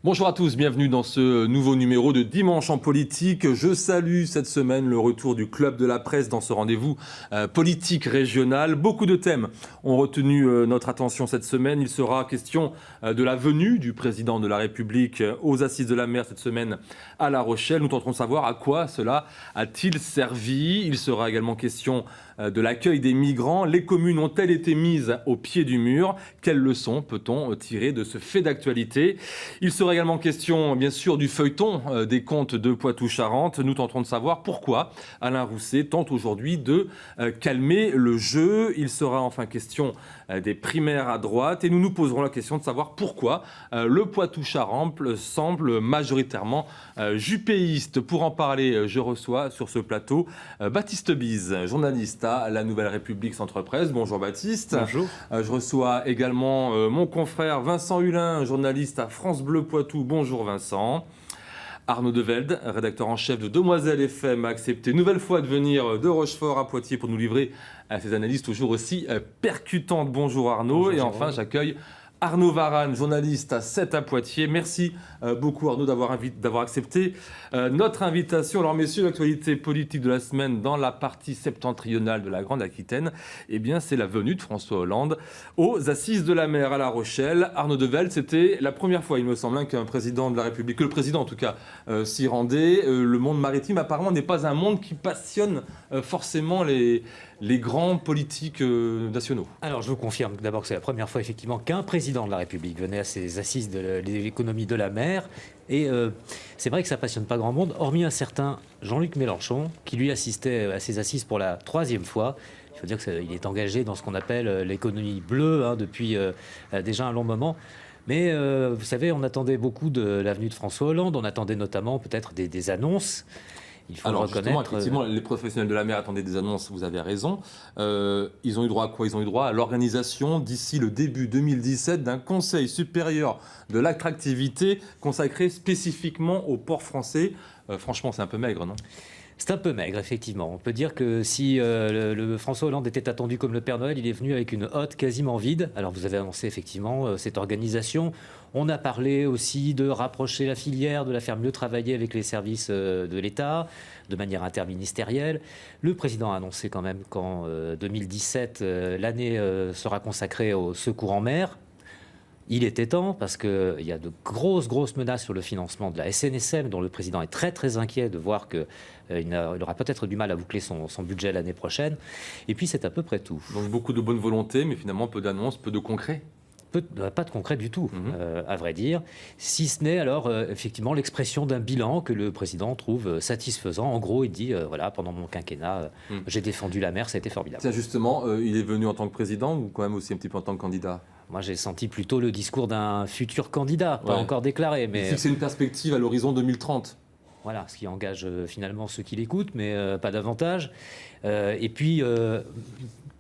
Bonjour à tous, bienvenue dans ce nouveau numéro de Dimanche en politique. Je salue cette semaine le retour du Club de la Presse dans ce rendez-vous politique régional. Beaucoup de thèmes ont retenu notre attention cette semaine. Il sera question de la venue du président de la République aux Assises de la Mer cette semaine à La Rochelle. Nous tenterons de savoir à quoi cela a-t-il servi. Il sera également question de l'accueil des migrants. Les communes ont-elles été mises au pied du mur? Quelles leçons peut-on tirer de ce fait d'actualité? Il sera également question, bien sûr, du feuilleton des comptes de Poitou-Charentes. Nous tenterons de savoir pourquoi Alain Rousset tente aujourd'hui de calmer le jeu. Il sera enfin question des primaires à droite et nous nous poserons la question de savoir pourquoi le Poitou-Charentes semble majoritairement juppéiste. Pour en parler, je reçois sur ce plateau Baptiste Bise, journaliste à La Nouvelle République Centre Presse. Bonjour Baptiste. Bonjour. Je reçois également mon confrère Vincent Hulin, journaliste à France Bleu Poitou. Bonjour Vincent. Arnaud Develde, rédacteur en chef de Demoiselle FM, a accepté une nouvelle fois de venir de Rochefort à Poitiers pour nous livrer ses analyses toujours aussi percutantes. Bonjour Arnaud. Bonjour, et enfin, j'accueille Arnaud Varane, journaliste à 7 à Poitiers. Merci beaucoup Arnaud d'avoir accepté notre invitation. Alors messieurs, l'actualité politique de la semaine dans la partie septentrionale de la Grande Aquitaine, eh bien c'est la venue de François Hollande aux Assises de la Mer à La Rochelle. Arnaud Develde, c'était la première fois, il me semble, qu'un président de la République, que le président en tout cas, s'y rendait. Le monde maritime apparemment n'est pas un monde qui passionne forcément les grands politiques nationaux. Alors je vous confirme d'abord que c'est la première fois effectivement qu'un président de la République venait à ces assises de l'économie de la mer. Et c'est vrai que ça ne passionne pas grand monde, hormis un certain Jean-Luc Mélenchon, qui lui assistait à ces assises pour la 3e fois. Il faut dire qu'il est engagé dans ce qu'on appelle l'économie bleue depuis déjà un long moment. Mais vous savez, on attendait beaucoup de l'avenue de François Hollande, on attendait notamment peut-être des annonces. Il faut alors le reconnaître. Effectivement, les professionnels de la mer attendaient des annonces, vous avez raison. Ils ont eu droit à quoi? Ils ont eu droit à l'organisation d'ici le début 2017 d'un conseil supérieur de l'attractivité consacré spécifiquement au port français. Franchement, c'est un peu maigre, non? C'est un peu maigre, effectivement. On peut dire que si le François Hollande était attendu comme le Père Noël, il est venu avec une hotte quasiment vide. Alors vous avez annoncé effectivement cette organisation. On a parlé aussi de rapprocher la filière, de la faire mieux travailler avec les services de l'État, de manière interministérielle. Le président a annoncé quand même qu'en 2017, l'année sera consacrée au secours en mer. Il était temps, parce qu'il y a de grosses menaces sur le financement de la SNSM, dont le président est très inquiet de voir qu'il aura peut-être du mal à boucler son budget l'année prochaine. Et puis c'est à peu près tout. Donc beaucoup de bonne volonté, mais finalement peu d'annonces, peu de concret. Pas de concret du tout, à vrai dire, si ce n'est alors effectivement l'expression d'un bilan que le président trouve satisfaisant. En gros, il dit, voilà, pendant mon quinquennat, j'ai défendu la mer, ça a été formidable. Tiens, justement, il est venu en tant que président ou quand même aussi un petit peu en tant que candidat? Moi, j'ai senti plutôt le discours d'un futur candidat, pas encore déclaré. Mais fixer une perspective à l'horizon 2030. Voilà, ce qui engage finalement ceux qui l'écoutent, mais pas davantage. Et puis,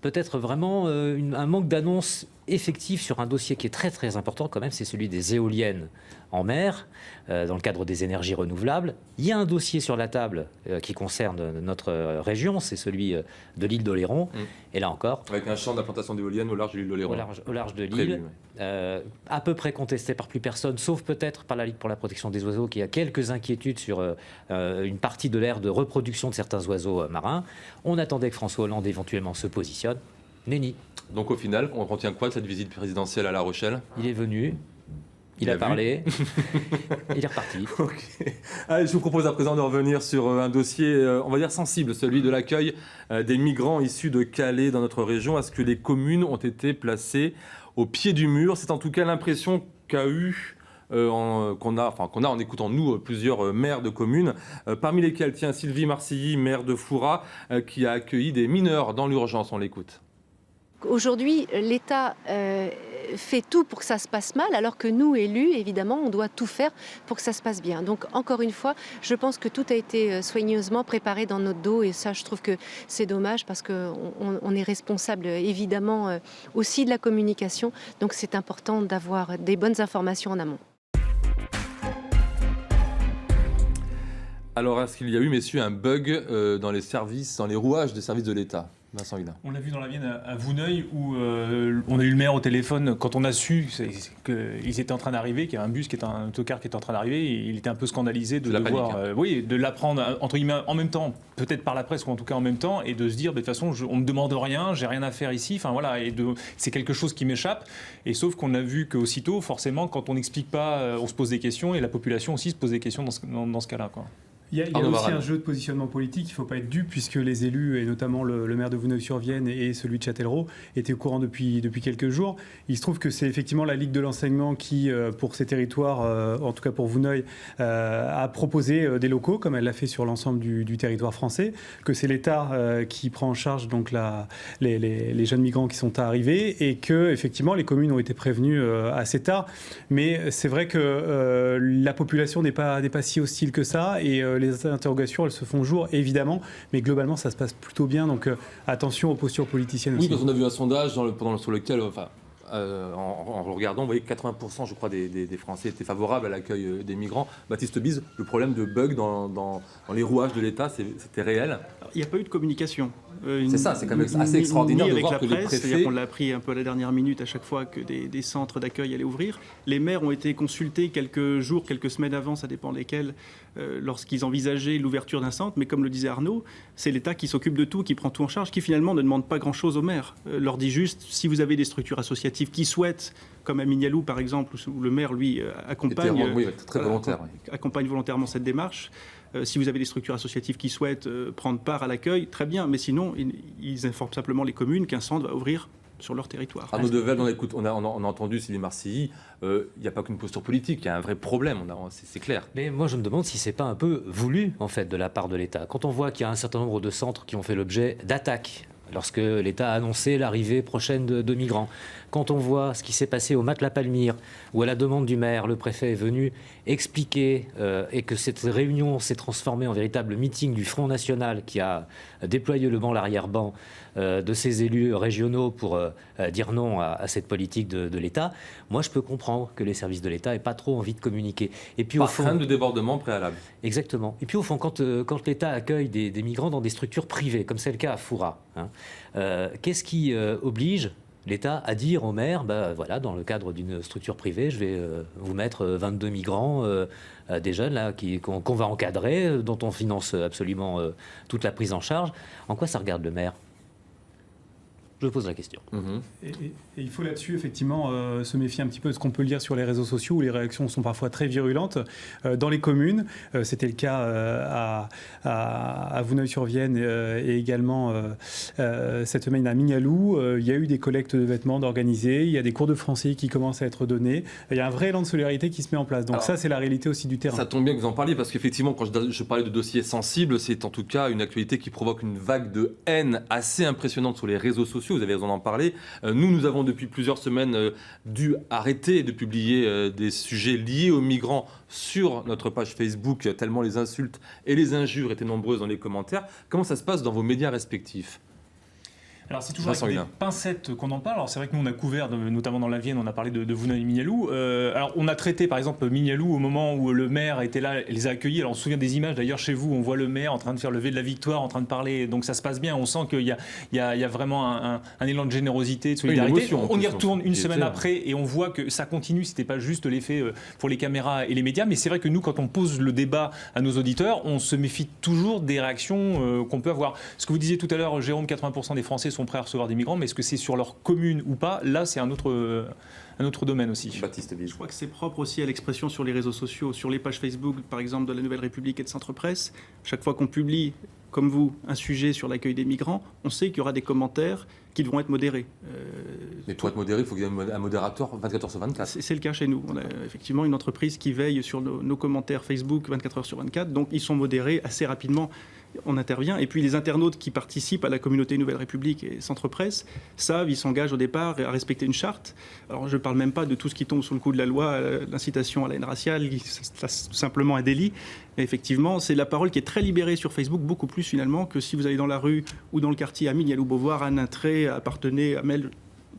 peut-être vraiment un manque d'annonce effective sur un dossier qui est très important quand même, c'est celui des éoliennes en mer, dans le cadre des énergies renouvelables. Il y a un dossier sur la table qui concerne notre région, c'est celui de l'île d'Oléron. Et là encore... Avec un champ d'implantation d'éoliennes au large de l'île d'Oléron. Au large de l'île, à peu près contesté par plus personne, sauf peut-être par la Ligue pour la protection des oiseaux, qui a quelques inquiétudes sur une partie de l'aire de reproduction de certains oiseaux marins. On attendait que François Hollande éventuellement se positionne. Nenni. Donc au final, on retient quoi de cette visite présidentielle à La Rochelle? Il est venu, il a parlé, il est reparti. Okay. Allez, je vous propose à présent de revenir sur un dossier, on va dire sensible, celui de l'accueil des migrants issus de Calais dans notre région. Est-ce que les communes ont été placées au pied du mur? C'est en tout cas l'impression qu'on a en écoutant nous plusieurs maires de communes, parmi lesquels tient Sylvie Marcilly, maire de Fouras, qui a accueilli des mineurs dans l'urgence. On l'écoute. Aujourd'hui, l'État fait tout pour que ça se passe mal, alors que nous, élus, évidemment, on doit tout faire pour que ça se passe bien. Donc, encore une fois, je pense que tout a été soigneusement préparé dans notre dos, et ça, je trouve que c'est dommage, parce qu'on est responsable, évidemment, aussi de la communication. Donc, c'est important d'avoir des bonnes informations en amont. Alors, est-ce qu'il y a eu, messieurs, un bug dans les rouages des services de l'État? Vincent Hudin. On l'a vu dans la Vienne à Vouneuil où on a eu le maire au téléphone quand on a su qu'ils étaient en train d'arriver, qu'il y avait un autocar qui était en train d'arriver. Il était un peu scandalisé de de l'apprendre entre guillemets en même temps, peut-être par la presse ou en tout cas en même temps, et de se dire de toute façon on me demande rien, j'ai rien à faire ici. Enfin voilà, c'est quelque chose qui m'échappe. Et sauf qu'on a vu qu'aussitôt, forcément, quand on n'explique pas, on se pose des questions et la population aussi se pose des questions dans ce cas-là, quoi. Il y a aussi un jeu de positionnement politique, il ne faut pas être dupe, puisque les élus, et notamment le maire de Vouneuil-sur-Vienne et celui de Châtellerault, étaient au courant depuis quelques jours. Il se trouve que c'est effectivement la Ligue de l'enseignement qui, pour ces territoires, en tout cas pour Vouneuil, a proposé des locaux, comme elle l'a fait sur l'ensemble du territoire français, que c'est l'État qui prend en charge donc, les jeunes migrants qui sont arrivés, et que effectivement les communes ont été prévenues assez tard. Mais c'est vrai que la population n'est pas si hostile que ça, et les interrogations, elles se font jour, évidemment, mais globalement, ça se passe plutôt bien. Donc, attention aux postures politiciennes aussi. Oui, parce qu'on a vu un sondage sur lequel, en le regardant, vous voyez que 80%, je crois, des Français étaient favorables à l'accueil des migrants. Baptiste Bise, le problème de bug dans les rouages de l'État, c'était réel. Il n'y a pas eu de communication. C'est ça, c'est quand même assez extraordinaire de voir que les préfets... C'est-à-dire qu'on l'a appris un peu à la dernière minute à chaque fois que des centres d'accueil allaient ouvrir. Les maires ont été consultés quelques jours, quelques semaines avant, ça dépend lesquels, lorsqu'ils envisageaient l'ouverture d'un centre. Mais comme le disait Arnaud, c'est l'État qui s'occupe de tout, qui prend tout en charge, qui finalement ne demande pas grand-chose aux maires. Leur dit juste, si vous avez des structures associatives qui souhaitent, comme à Mignaloux par exemple, où le maire, lui, accompagne volontairement cette démarche, si vous avez des structures associatives qui souhaitent prendre part à l'accueil, très bien, mais sinon, ils informent simplement les communes qu'un centre va ouvrir sur leur territoire. Arnaud Devel, on a entendu Sylvie Marcilly, il n'y a pas qu'une posture politique, il y a un vrai problème, c'est clair. Mais moi je me demande si c'est pas un peu voulu en fait de la part de l'État. Quand on voit qu'il y a un certain nombre de centres qui ont fait l'objet d'attaques, lorsque l'État a annoncé l'arrivée prochaine de migrants. Quand on voit ce qui s'est passé au Mat-la-Palmyre, où à la demande du maire, le préfet est venu expliquer et que cette réunion s'est transformée en véritable meeting du Front National qui a déployé le banc, l'arrière-ban de ses élus régionaux pour dire non à cette politique de l'État, moi je peux comprendre que les services de l'État n'aient pas trop envie de communiquer. Et puis, au fond, crainte de débordement préalable. Exactement. Et puis au fond, quand l'État accueille des migrants dans des structures privées, comme c'est le cas à Fouras, qu'est-ce qui oblige l'État à dire au maire, voilà, dans le cadre d'une structure privée, je vais vous mettre 22 migrants, des jeunes là, qu'on va encadrer, dont on finance absolument toute la prise en charge. En quoi ça regarde le maire ? Je pose la question. Et il faut là-dessus, effectivement, se méfier un petit peu de ce qu'on peut lire sur les réseaux sociaux où les réactions sont parfois très virulentes. Dans les communes, c'était le cas à Vouneuil-sur-Vienne et également cette semaine à Mignaloux. Il y a eu des collectes de vêtements d'organiser, il y a des cours de français qui commencent à être donnés. Il y a un vrai élan de solidarité qui se met en place. Donc ça, c'est la réalité aussi du terrain. Ça tombe bien que vous en parliez parce qu'effectivement, quand je parlais de dossiers sensibles, c'est en tout cas une actualité qui provoque une vague de haine assez impressionnante sur les réseaux sociaux. Vous avez raison d'en parler. Nous avons depuis plusieurs semaines dû arrêter de publier des sujets liés aux migrants sur notre page Facebook, tellement les insultes et les injures étaient nombreuses dans les commentaires. Comment ça se passe dans vos médias respectifs ? Alors c'est toujours avec des pincettes qu'on en parle. Alors c'est vrai que nous on a couvert, notamment dans la Vienne, on a parlé de Vouneuil et Mignaloux. Alors on a traité par exemple Mignaloux au moment où le maire était là et les a accueillis. Alors on se souvient des images d'ailleurs chez vous, on voit le maire en train de faire lever de la victoire, en train de parler. Donc ça se passe bien, on sent qu'il y a vraiment un élan de générosité, de solidarité. On y retourne une semaine après et on voit que ça continue. C'était pas juste l'effet pour les caméras et les médias, mais c'est vrai que nous quand on pose le débat à nos auditeurs, on se méfie toujours des réactions qu'on peut avoir. Ce que vous disiez tout à l'heure, Jérôme, 80% des Français sont prêts à recevoir des migrants, mais est-ce que c'est sur leur commune ou pas ? Là, c'est un autre domaine aussi. Baptiste Bise. Je crois que c'est propre aussi à l'expression sur les réseaux sociaux, sur les pages Facebook, par exemple, de la Nouvelle République et de Centre Presse. Chaque fois qu'on publie, comme vous, un sujet sur l'accueil des migrants, on sait qu'il y aura des commentaires qui devront être modérés. Mais pour être modéré, il faut qu'il y ait un modérateur 24 heures sur 24. C'est le cas chez nous. On a effectivement une entreprise qui veille sur nos commentaires Facebook 24 heures sur 24, donc ils sont modérés assez rapidement. On intervient. Et puis les internautes qui participent à la communauté Nouvelle République et Centre Presse savent, ils s'engagent au départ à respecter une charte. Alors je ne parle même pas de tout ce qui tombe sous le coup de la loi, l'incitation à la haine raciale, c'est simplement un délit. Et effectivement, c'est la parole qui est très libérée sur Facebook, beaucoup plus finalement que si vous allez dans la rue ou dans le quartier à Mignaloux-Beauvoir, à Nintré, à Parthenay, à Mel.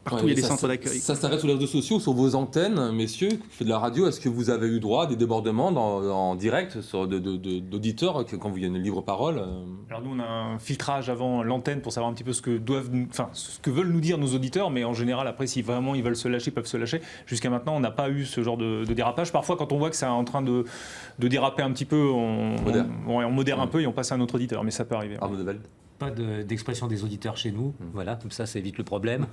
Partout, il y a des centres d'accueil. Ça s'arrête sur les réseaux sociaux, sur vos antennes, messieurs, qui faites de la radio. Est-ce que vous avez eu droit à des débordements en direct d'auditeurs quand vous y a une libre parole Alors nous, on a un filtrage avant l'antenne pour savoir un petit peu ce que veulent nous dire nos auditeurs, mais en général, après, si vraiment ils veulent se lâcher, ils peuvent se lâcher. Jusqu'à maintenant, on n'a pas eu ce genre de dérapage. Parfois, quand on voit que c'est en train de déraper un petit peu, on modère un peu et on passe à un autre auditeur, mais ça peut arriver. Arnaud Develde. Pas d'expression des auditeurs chez nous, voilà, comme ça évite le problème,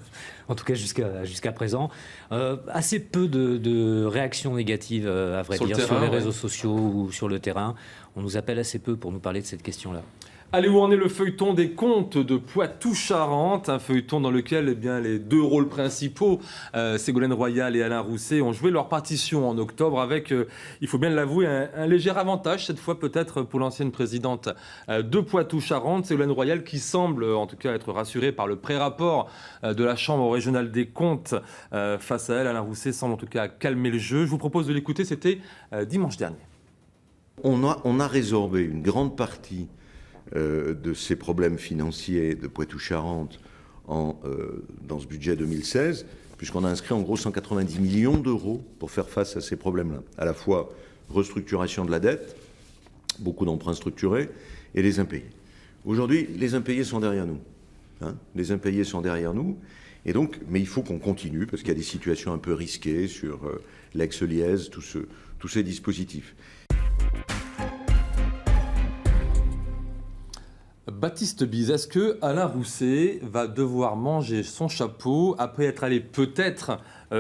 en tout cas jusqu'à présent. Assez peu de réactions négatives, à vrai dire, sur les réseaux sociaux ou sur le terrain. On nous appelle assez peu pour nous parler de cette question-là. Allez, où en est le feuilleton des contes de Poitou-Charentes, un feuilleton dans lequel les deux rôles principaux, Ségolène Royal et Alain Rousset, ont joué leur partition en octobre avec, il faut bien l'avouer, un léger avantage, cette fois peut-être pour l'ancienne présidente de Poitou-Charentes, Ségolène Royal, qui semble en tout cas être rassurée par le pré-rapport de la Chambre régionale des comptes face à elle. Alain Rousset semble en tout cas calmer le jeu. Je vous propose de l'écouter, c'était dimanche dernier. On a résorbé une grande partie de ces problèmes financiers de Poitou-Charentes dans ce budget 2016, puisqu'on a inscrit en gros 190 millions d'euros pour faire face à ces problèmes-là. À la fois restructuration de la dette, beaucoup d'emprunts structurés, et les impayés. Aujourd'hui, les impayés sont derrière nous. Les impayés sont derrière nous. Et donc, mais il faut qu'on continue, parce qu'il y a des situations un peu risquées sur l'ex-Liège, tous ces dispositifs. Baptiste Bise, est-ce que Alain Rousset va devoir manger son chapeau après être allé peut-être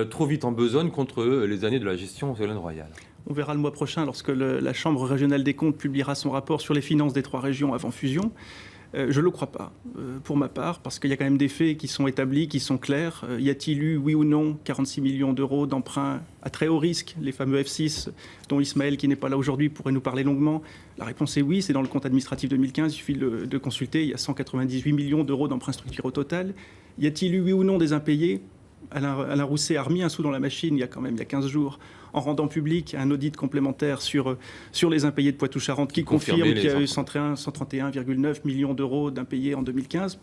trop vite en besogne contre les années de la gestion Ségolène Royal ? On verra le mois prochain lorsque la Chambre régionale des comptes publiera son rapport sur les finances des 3 régions avant fusion. Je ne le crois pas, pour ma part, parce qu'il y a quand même des faits qui sont établis, qui sont clairs. Y a-t-il eu, oui ou non, 46 millions d'euros d'emprunts à très haut risque, les fameux F6, dont Ismaël, qui n'est pas là aujourd'hui, pourrait nous parler longuement? La réponse est oui, c'est dans le compte administratif 2015, il suffit de consulter, il y a 198 millions d'euros d'emprunts structurés au total. Y a-t-il eu, oui ou non, des impayés? Alain Rousset a remis un sou dans la machine il y a 15 jours, en rendant public un audit complémentaire sur les impayés de Poitou-Charentes qui confirme qu'il y a eu 131,9 millions d'euros d'impayés en 2015.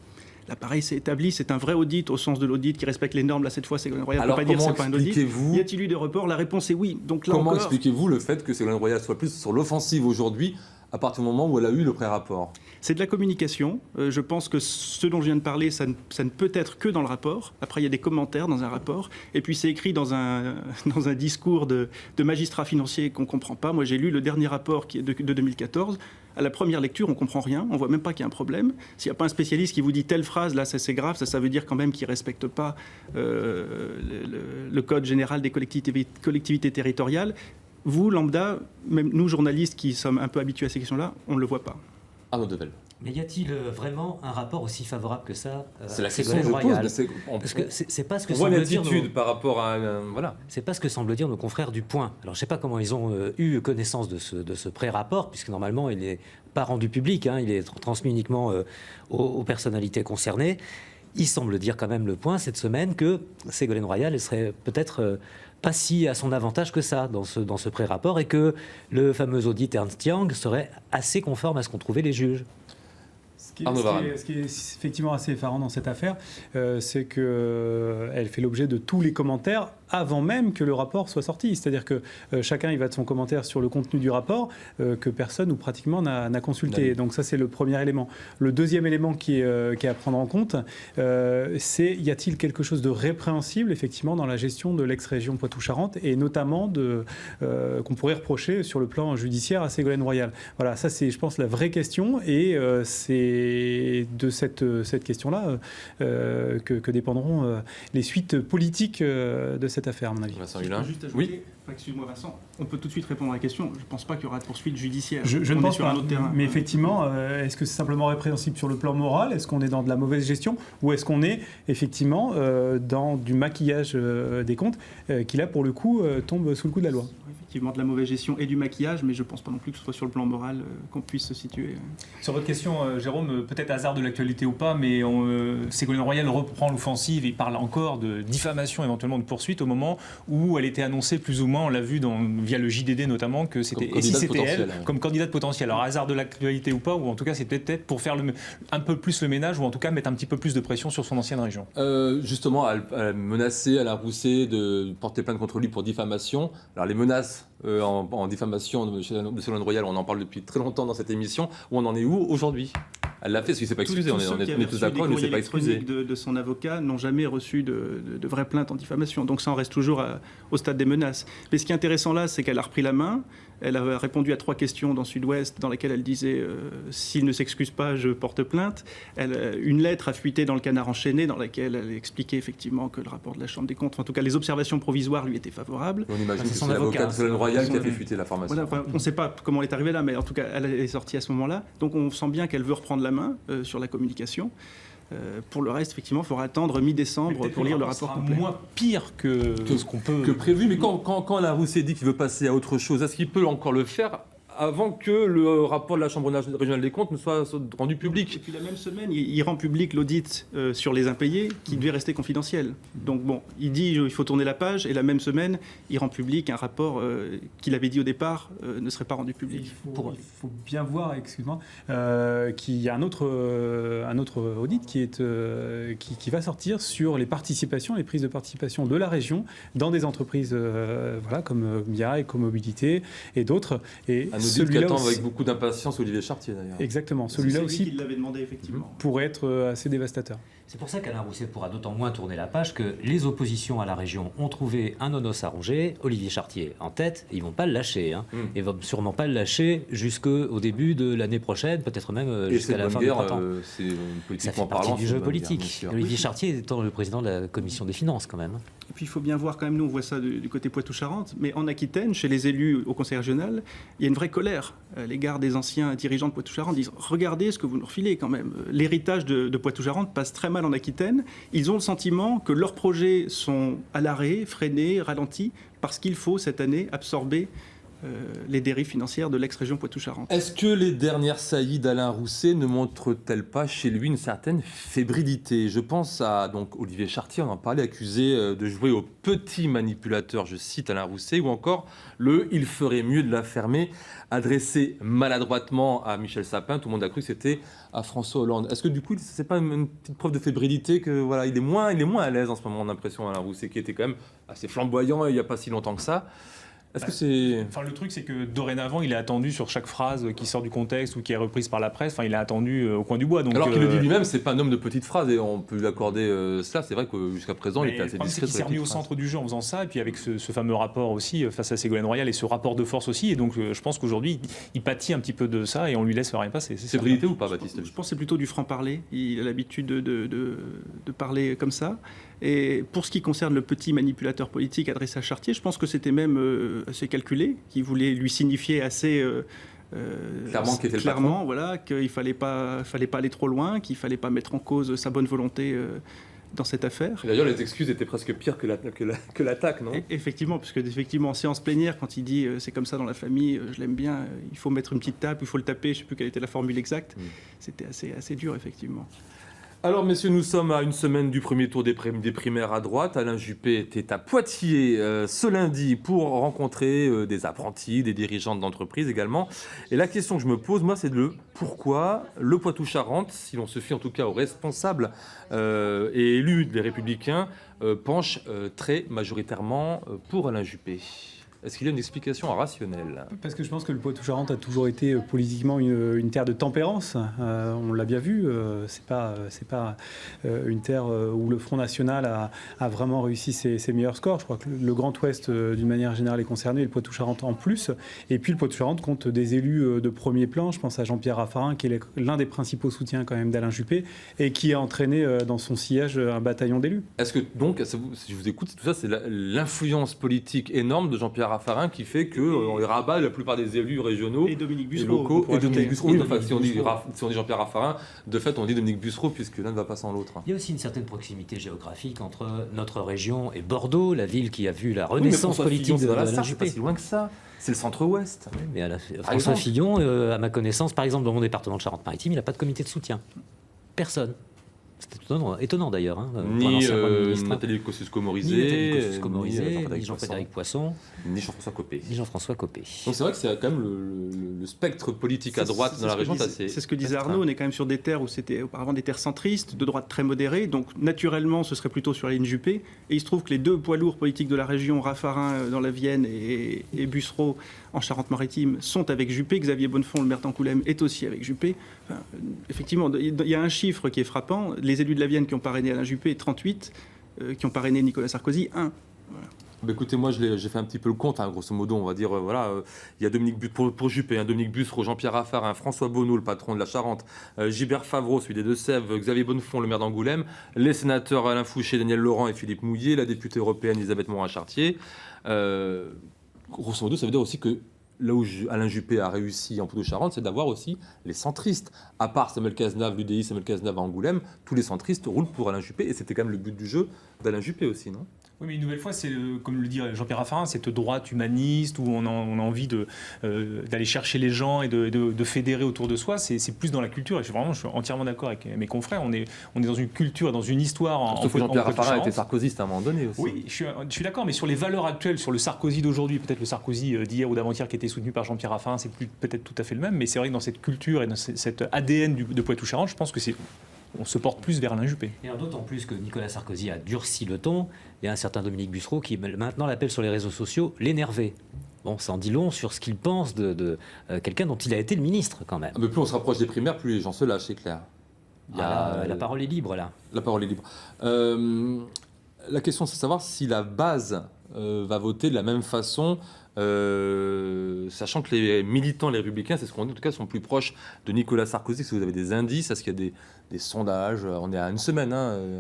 Là, pareil, c'est établi, c'est un vrai audit au sens de l'audit qui respecte les normes. Là, cette fois, Ségolène Royal ne peut pas dire que ce n'est pas un audit. Y a-t-il eu des reports? La réponse est oui. Donc, là comment encore, expliquez-vous le fait que Ségolène Royal soit plus sur l'offensive aujourd'hui à partir du moment où elle a eu le pré-rapport? C'est de la communication. Je pense que ce dont je viens de parler, ça ne peut être que dans le rapport. Après, il y a des commentaires dans un rapport. Et puis, c'est écrit dans un discours de magistrat financier qu'on ne comprend pas. Moi, j'ai lu le dernier rapport qui est de 2014. À la première lecture, on ne comprend rien. On ne voit même pas qu'il y a un problème. S'il n'y a pas un spécialiste qui vous dit telle phrase, là, c'est grave. Ça veut dire quand même qu'il ne respecte pas le code général des collectivités territoriales. Vous, lambda, même nous, journalistes qui sommes un peu habitués à ces questions-là, on ne le voit pas. Arnaud Develde. Mais y a-t-il vraiment un rapport aussi favorable que ça C'est la question que je pose. Parce que c'est pas ce que on voit semble dire par rapport à voilà. C'est pas ce que semblent dire nos confrères du Point. Alors je sais pas comment ils ont eu connaissance de ce pré-rapport, puisque normalement il n'est pas rendu public, il est transmis uniquement aux personnalités concernées. Il semble dire quand même le Point cette semaine que Ségolène Royal elle serait peut-être pas si à son avantage que ça dans ce pré-rapport, et que le fameux audit Ernst Young serait assez conforme à ce qu'ont trouvé les juges. Ce qui est effectivement assez effarant dans cette affaire, c'est qu'elle fait l'objet de tous les commentaires avant même que le rapport soit sorti. C'est-à-dire que chacun y va de son commentaire sur le contenu du rapport que personne ou pratiquement n'a consulté. Donc ça, c'est le premier élément. Le deuxième élément qui est à prendre en compte, c'est y a-t-il quelque chose de répréhensible, effectivement, dans la gestion de l'ex-région Poitou-Charentes, et notamment qu'on pourrait reprocher sur le plan judiciaire à Ségolène Royal. Voilà, ça c'est, je pense, la vraie question, et c'est de cette question-là que dépendront les suites politiques de cette affaire, à mon avis. Vincent Hulin. Juste ajouter, oui. Excuse-moi Vincent, on peut tout de suite répondre à la question. Je ne pense pas qu'il y aura de poursuite judiciaire. Je ne pense sur pas, un autre terrain. Mais effectivement, est-ce que c'est simplement répréhensible sur le plan moral? Est-ce qu'on est dans de la mauvaise gestion? Ou est-ce qu'on est effectivement dans du maquillage des comptes qui là, pour le coup, tombe sous le coup de la loi? Effectivement, de la mauvaise gestion et du maquillage, mais je ne pense pas non plus que ce soit sur le plan moral qu'on puisse se situer. Sur votre question, Jérôme, peut-être hasard de l'actualité ou pas, mais Ségolène Royal reprend l'offensive et parle encore de diffamation, éventuellement de poursuite, au moment où elle était annoncée plus ou moins moins, on l'a vu via le JDD notamment, que c'était Comme et si candidate c'était elle potentielle. comme candidate potentielle. Alors hasard de l'actualité ou pas, ou en tout cas c'est peut-être pour faire un peu plus le ménage, ou en tout cas mettre un petit peu plus de pression sur son ancienne région. Justement, elle a menacé Alain Rousset de porter plainte contre lui pour diffamation. Alors les menaces en diffamation de Ségolène Royal, on en parle depuis très longtemps dans cette émission. Où on en est où aujourd'hui? Elle l'a fait, parce qu'il ne s'est pas excusé. On est tous d'accord, il ne s'est pas excusé. De son avocat n'ont jamais reçu de vraies plaintes en diffamation. Donc ça en reste toujours au stade des menaces. Mais ce qui est intéressant là, c'est qu'elle a repris la main. Elle a répondu à 3 questions dans Sud-Ouest dans lesquelles elle disait s'il ne s'excuse pas, je porte plainte. Une lettre a fuité dans le Canard enchaîné dans laquelle elle expliquait effectivement que le rapport de la Chambre des comptes, en tout cas les observations provisoires lui étaient favorables. On imagine que son c'est l'avocat avocat, de Ségolène Royal qui a fait fuiter l'information. Voilà, on ne sait pas comment elle est arrivée là, mais en tout cas elle est sortie à ce moment-là. Donc on sent bien qu'elle veut reprendre la main sur la communication. Pour le reste, effectivement, il faudra attendre mi-décembre pour lire le rapport complet. Moins pire que ce qu'on peut... Que prévu, mais quand Alain Rousset dit qu'il veut passer à autre chose, est-ce qu'il peut encore le faire avant que le rapport de la Chambre régionale des comptes ne soit rendu public? Et puis la même semaine, il rend public l'audit sur les impayés qui devait rester confidentiel. Donc bon, il dit il faut tourner la page, et la même semaine, il rend public un rapport qu'il avait dit au départ ne serait pas rendu public. Il faut bien voir, excuse-moi, qu'il y a un autre audit qui va sortir sur les participations, les prises de participation de la région dans des entreprises comme MIA, Écomobilité et d'autres. Et un audit qui attend avec beaucoup d'impatience Olivier Chartier d'ailleurs. Exactement, celui-là aussi qui l'avait demandé effectivement. pourrait être assez dévastateur. C'est pour ça qu'Alain Rousset pourra d'autant moins tourner la page que les oppositions à la région ont trouvé un onos à ronger, Olivier Chartier en tête, et ils ne vont pas le lâcher. Et vont sûrement pas le lâcher jusqu'au début de l'année prochaine, peut-être même jusqu'à la fin du printemps. C'est Ça fait partie du jeu politique. Olivier Chartier étant le président de la commission des finances quand même. Et puis il faut bien voir quand même, nous on voit ça du côté Poitou-Charentes, mais en Aquitaine, chez les élus au conseil régional, il y a une vraie colère à l'égard des anciens dirigeants de Poitou-Charentes. Ils disent regardez ce que vous nous refilez quand même. L'héritage de Poitou-Charentes passe très mal en Aquitaine. Ils ont le sentiment que leurs projets sont à l'arrêt, freinés, ralentis, parce qu'il faut cette année absorber les dérives financières de l'ex-région Poitou-Charentes. Est-ce que les dernières saillies d'Alain Rousset ne montrent-elles pas chez lui une certaine fébrilité? Je pense à donc Olivier Chartier, on en parlait, accusé de jouer au petit manipulateur, je cite Alain Rousset, ou encore le « il ferait mieux de la fermer », adressé maladroitement à Michel Sapin. Tout le monde a cru que c'était à François Hollande. Est-ce que du coup, c'est pas une petite preuve de fébrilité que voilà, il est moins à l'aise en ce moment, on a l'impression, Alain Rousset, qui était quand même assez flamboyant il n'y a pas si longtemps que ça? Est-ce que c'est... Enfin, le truc, c'est que dorénavant, il est attendu sur chaque phrase qui sort du contexte ou qui est reprise par la presse. Enfin, il est attendu au coin du bois. Donc, alors qu'il le dit lui-même, c'est pas un homme de petites phrases et on peut lui accorder cela. C'est vrai que jusqu'à présent, il était assez discret. Il s'est remis au centre du jeu en faisant ça, et puis avec ce fameux rapport aussi face à Ségolène Royal et ce rapport de force aussi. Et donc, je pense qu'aujourd'hui, il pâtit un petit peu de ça et on lui laisse rien passer. C'est fébrilité ou pas, Baptiste? Je pense que c'est plutôt du franc-parler. Il a l'habitude de parler comme ça. Et pour ce qui concerne le petit manipulateur politique adressé à Chartier, je pense que c'était même assez calculé, qu'il voulait lui signifier assez clairement voilà, qu'il ne fallait pas aller trop loin, qu'il ne fallait pas mettre en cause sa bonne volonté dans cette affaire. D'ailleurs, les excuses étaient presque pires que l'attaque, non? Effectivement, puisque en séance plénière, quand il dit c'est comme ça dans la famille, je l'aime bien, il faut mettre une petite tape, il faut le taper, je ne sais plus quelle était la formule exacte, c'était assez dur, effectivement. Alors, messieurs, nous sommes à une semaine du premier tour des primaires à droite. Alain Juppé était à Poitiers ce lundi pour rencontrer des apprentis, des dirigeants d'entreprise également. Et la question que je me pose, moi, c'est de pourquoi le Poitou-Charentes, si l'on se fie en tout cas aux responsables et élus des Républicains, penche très majoritairement pour Alain Juppé. Est-ce qu'il y a une explication rationnelle? Parce que je pense que le Poitou-Charentes a toujours été politiquement une terre de tempérance. On l'a bien vu. C'est pas une terre où le Front National a vraiment réussi ses meilleurs scores. Je crois que le Grand Ouest, d'une manière générale, est concerné, et le Poitou-Charentes en plus. Et puis le Poitou-Charentes compte des élus de premier plan. Je pense à Jean-Pierre Raffarin, qui est l'un des principaux soutiens quand même d'Alain Juppé, et qui a entraîné dans son sillage un bataillon d'élus. Est-ce que donc, si je vous écoute, tout ça, c'est l'influence politique énorme de Jean-Pierre Raffarin qui fait qu'on les rabat la plupart des élus régionaux et Dominique Bussereau, et locaux. Et Dominique Bussereau. Oui, enfin, si on dit Jean-Pierre Raffarin, de fait, on dit Dominique Bussereau, puisque l'un ne va pas sans l'autre. Il y a aussi une certaine proximité géographique entre notre région et Bordeaux, la ville qui a vu la renaissance politique de Alain Juppé. C'est pas si loin que ça. C'est le centre-ouest. Oui, mais François Fillon, à ma connaissance, par exemple, dans mon département de Charente-Maritime, il n'a pas de comité de soutien. Personne. C'est étonnant d'ailleurs. Hein, ni Nathalie Kosciusko-Morizet, ni Jean-Frédéric Poisson, ni Jean-François Copé. Donc c'est vrai que c'est quand même le spectre politique à droite dans la région. C'est ce que disait Arnaud, on est quand même sur des terres où c'était auparavant des terres centristes, de droite très modérée, donc naturellement ce serait plutôt sur la ligne Juppé. Et il se trouve que les deux poids lourds politiques de la région, Raffarin dans la Vienne et Bussereau en Charente-Maritime, sont avec Juppé. Xavier Bonnefond, le maire d'Angoulême, est aussi avec Juppé. Enfin, effectivement, il y a un chiffre qui est frappant. Les élus de la Vienne qui ont parrainé Alain Juppé, 38, qui ont parrainé Nicolas Sarkozy, 1. Voilà. Bah écoutez, moi j'ai fait un petit peu le compte, hein, grosso modo, on va dire, il y a Dominique pour Juppé, Dominique Bussereau, Jean-Pierre Raffarin, François Bonneau, le patron de la Charente, Gilbert Favreau, celui des Deux-Sèvres, Xavier Bonnefond, le maire d'Angoulême, les sénateurs Alain Fouché, Daniel Laurent et Philippe Mouillet, la députée européenne Elisabeth Morin-Chartier. Grosso modo, ça veut dire aussi que là où Alain Juppé a réussi en Poitou-Charentes, c'est d'avoir aussi les centristes. À part Samuel Cazenave, l'UDI, Samuel Cazenave à Angoulême, tous les centristes roulent pour Alain Juppé, et c'était quand même le but du jeu d'Alain Juppé aussi, non ? Oui, mais une nouvelle fois, c'est, comme le dit Jean-Pierre Raffarin, cette droite humaniste où on a envie d'aller chercher les gens et de fédérer autour de soi. C'est plus dans la culture. Et je suis entièrement d'accord avec mes confrères. On est dans une culture, dans une histoire. Sauf que Jean-Pierre Raffarin était sarkozyste à un moment donné aussi. Oui, je suis d'accord. Mais sur les valeurs actuelles, sur le Sarkozy d'aujourd'hui, peut-être le Sarkozy d'hier ou d'avant-hier qui était soutenu par Jean-Pierre Raffarin, c'est peut-être tout à fait le même. Mais c'est vrai que dans cette culture et dans cet ADN de Poitou-Charentes, je pense que on se porte plus vers Alain Juppé. Et d'autant plus que Nicolas Sarkozy a durci le ton. Il y a un certain Dominique Bussereau qui maintenant l'appelle sur les réseaux sociaux l'énervé. Bon, ça en dit long sur ce qu'il pense de quelqu'un dont il a été le ministre quand même. Mais plus on se rapproche des primaires, plus les gens se lâchent, c'est clair. La parole est libre là. La parole est libre. La question c'est de savoir si la base va voter de la même façon, sachant que les militants, les républicains, c'est ce qu'on dit, en tout cas, sont plus proches de Nicolas Sarkozy. Si vous avez des indices, est-ce qu'il y a des sondages? On est à une semaine,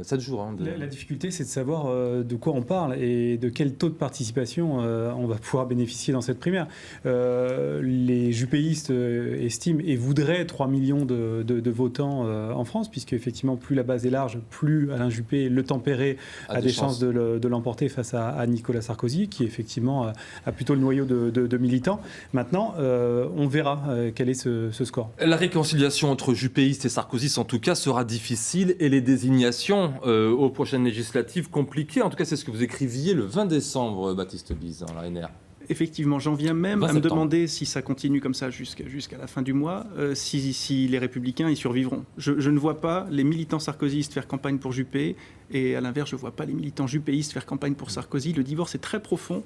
7 jours. La difficulté, c'est de savoir de quoi on parle et de quel taux de participation on va pouvoir bénéficier dans cette primaire. Les juppéistes estiment et voudraient 3 millions de votants en France, puisque effectivement, plus la base est large, plus Alain Juppé, le tempéré, a des chances de l'emporter face à Nicolas Sarkozy, qui effectivement a plutôt le noyau de militants. Maintenant, on verra quel est ce score. La réconciliation entre juppéistes et sarkozystes, en tout cas, sera difficile et les désignations aux prochaines législatives compliquées. En tout cas, c'est ce que vous écriviez le 20 décembre, Baptiste Bise, dans la NR. Effectivement, j'en viens même à me demander si ça continue comme ça jusqu'à la fin du mois, si les Républicains y survivront. Je ne vois pas les militants sarkozystes faire campagne pour Juppé et à l'inverse, je ne vois pas les militants juppéistes faire campagne pour Sarkozy. Le divorce est très profond.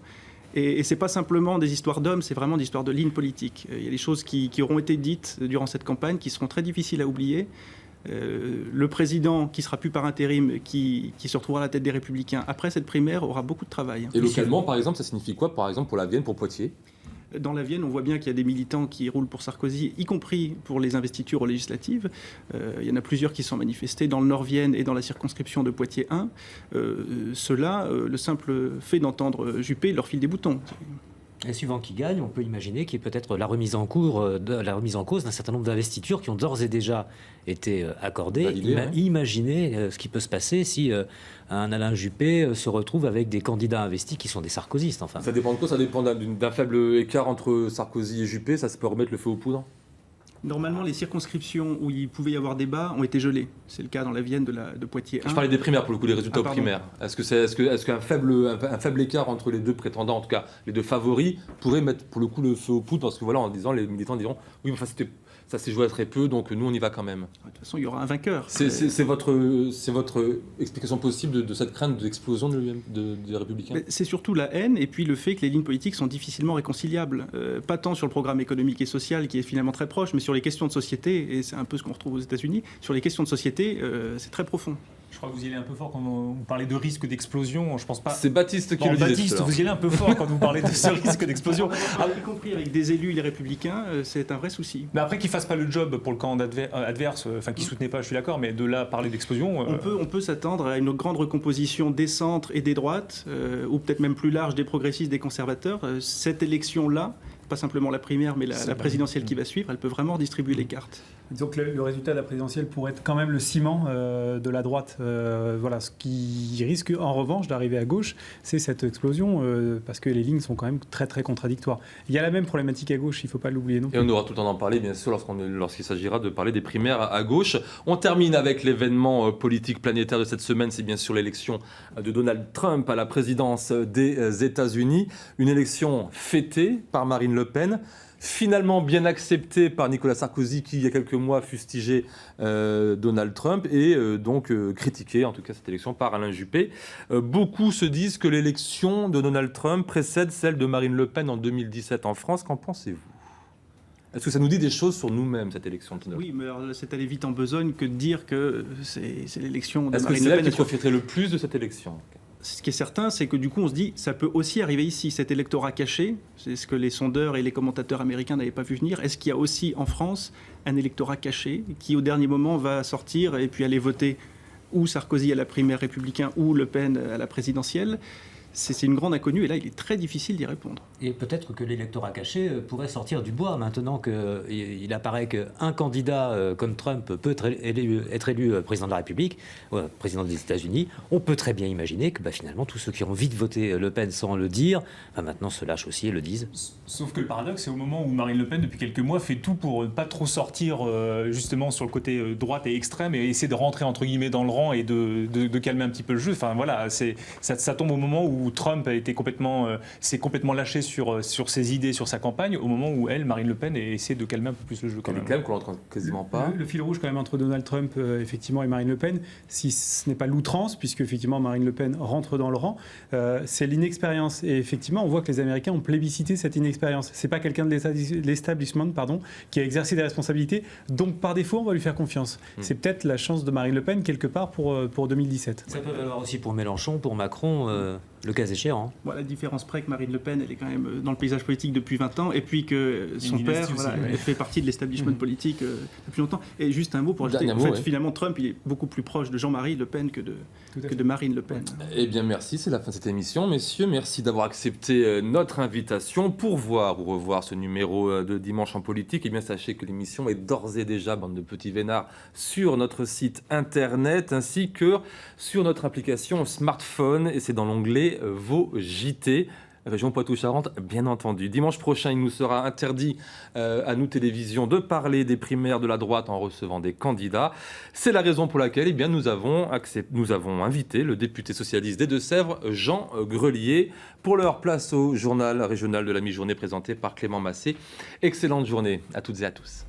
Et ce n'est pas simplement des histoires d'hommes, c'est vraiment des histoires de lignes politiques. Il y a des choses qui auront été dites durant cette campagne qui seront très difficiles à oublier. Le président, qui sera plus par intérim, qui se retrouvera à la tête des Républicains après cette primaire, aura beaucoup de travail. Et localement, par exemple, ça signifie quoi, par exemple, pour la Vienne, pour Poitiers ? Dans la Vienne, on voit bien qu'il y a des militants qui roulent pour Sarkozy, y compris pour les investitures aux législatives. Il y en a plusieurs qui sont manifestés dans le Nord-Vienne et dans la circonscription de Poitiers 1. Ceux-là, le simple fait d'entendre Juppé leur file des boutons. Et suivant qui gagne, on peut imaginer qu'il y ait peut-être la remise en cause d'un certain nombre d'investitures qui ont d'ores et déjà été accordées. Imaginez ce qui peut se passer si un Alain Juppé se retrouve avec des candidats investis qui sont des sarkozystes. Enfin. Ça dépend de quoi? Ça dépend d'un faible écart entre Sarkozy et Juppé. Ça peut remettre le feu aux poudres? Normalement, les circonscriptions où il pouvait y avoir débat ont été gelées. C'est le cas dans la Vienne de Poitiers 1. Je parlais des primaires, pour le coup, les résultats aux primaires. Est-ce qu'un faible écart entre les deux prétendants, en tout cas les deux favoris, pourrait mettre pour le coup le feu aux poudres? Parce que voilà, en disant, les militants diront oui, mais enfin, ça s'est joué à très peu, donc nous on y va quand même. De toute façon, il y aura un vainqueur. C'est votre explication possible de cette crainte d'explosion des Républicains? C'est surtout la haine et puis le fait que les lignes politiques sont difficilement réconciliables. Pas tant sur le programme économique et social qui est finalement très proche, mais sur les questions de société, et c'est un peu ce qu'on retrouve aux États-Unis, sur les questions de société, c'est très profond. Je crois que vous y allez un peu fort quand vous parlez de risque d'explosion. Je pense pas. C'est Baptiste qui le disait. Baptiste, vous y allez un peu fort quand vous parlez de ce risque d'explosion. Y compris avec des élus, les Républicains, c'est un vrai souci. Mais après qu'ils fassent pas le job pour le camp adverse, enfin qui soutenait pas, je suis d'accord, mais de là parler d'explosion. On peut s'attendre à une grande recomposition des centres et des droites, ou peut-être même plus large des progressistes, des conservateurs. Cette élection-là, pas simplement la primaire, mais la présidentielle qui va suivre, elle peut vraiment distribuer les cartes. Disons que le résultat de la présidentielle pourrait être quand même le ciment de la droite. Voilà, ce qui risque en revanche d'arriver à gauche, c'est cette explosion, parce que les lignes sont quand même très très contradictoires. Il y a la même problématique à gauche, il ne faut pas l'oublier non plus. Et on aura tout le temps d'en parler, bien sûr, lorsqu'il s'agira de parler des primaires à gauche. On termine avec l'événement politique planétaire de cette semaine, c'est bien sûr l'élection de Donald Trump à la présidence des États-Unis. Une élection fêtée par Marine Le Pen, finalement bien accepté par Nicolas Sarkozy qui, il y a quelques mois, fustigeait Donald Trump et donc critiqué, en tout cas cette élection, par Alain Juppé. Beaucoup se disent que l'élection de Donald Trump précède celle de Marine Le Pen en 2017 en France. Qu'en pensez-vous ? Est-ce que ça nous dit des choses sur nous-mêmes, cette élection de Donald Trump ? Oui, mais alors, c'est aller vite en besogne que de dire que c'est l'élection de Est-ce que Marine c'est Le elle Pen. qui profiterait le plus de cette élection ? Ce qui est certain, c'est que du coup, on se dit, ça peut aussi arriver ici, cet électorat caché. C'est ce que les sondeurs et les commentateurs américains n'avaient pas vu venir. Est-ce qu'il y a aussi en France un électorat caché qui, au dernier moment, va sortir et puis aller voter ou Sarkozy à la primaire républicain ou Le Pen à la présidentielle ? C'est une grande inconnue et là, il est très difficile d'y répondre. Et peut-être que l'électorat caché pourrait sortir du bois maintenant qu'il apparaît qu'un candidat comme Trump peut être élu président de la République, président des États-Unis. On peut très bien imaginer que finalement, tous ceux qui ont vite voté Le Pen sans le dire, maintenant se lâchent aussi et le disent. Sauf que le paradoxe, c'est au moment où Marine Le Pen, depuis quelques mois, fait tout pour ne pas trop sortir justement sur le côté droite et extrême et essayer de rentrer entre guillemets dans le rang et de calmer un petit peu le jeu. Enfin voilà, ça tombe au moment où Trump s'est complètement lâché sur ses idées, sur sa campagne, au moment où Marine Le Pen, essaie de calmer un peu plus le jeu. Quand même qu'on l'entend quasiment pas. Le fil rouge quand même entre Donald Trump effectivement et Marine Le Pen, si ce n'est pas l'outrance, puisque effectivement Marine Le Pen rentre dans le rang, c'est l'inexpérience. Et effectivement, on voit que les Américains ont plébiscité cette inexpérience. C'est pas quelqu'un de l'establishment, qui a exercé des responsabilités, donc par défaut on va lui faire confiance. C'est peut-être la chance de Marine Le Pen quelque part pour 2017. Ça peut valoir aussi pour Mélenchon, pour Macron, le cas échant. Voilà, la différence près que Marine Le Pen, elle est quand même dans le paysage politique depuis 20 ans, et puis que son père elle fait partie de l'establishment politique depuis longtemps. Et juste un mot pour ajouter, finalement, Trump, il est beaucoup plus proche de Jean-Marie Le Pen que de Marine Le Pen. Eh bien, merci, c'est la fin de cette émission. Messieurs, merci d'avoir accepté notre invitation. Pour voir ou revoir ce numéro de Dimanche en politique, eh bien, sachez que l'émission est d'ores et déjà, bande de petits vénards, sur notre site internet, ainsi que sur notre application smartphone, et c'est dans l'onglet Vos JT, région Poitou-Charentes, bien entendu. Dimanche prochain, il nous sera interdit à nous, télévision, de parler des primaires de la droite en recevant des candidats. C'est la raison pour laquelle nous avons invité le député socialiste des Deux-Sèvres, Jean Grelier. Pour leur place au journal régional de la mi-journée présenté par Clément Massé. Excellente journée à toutes et à tous.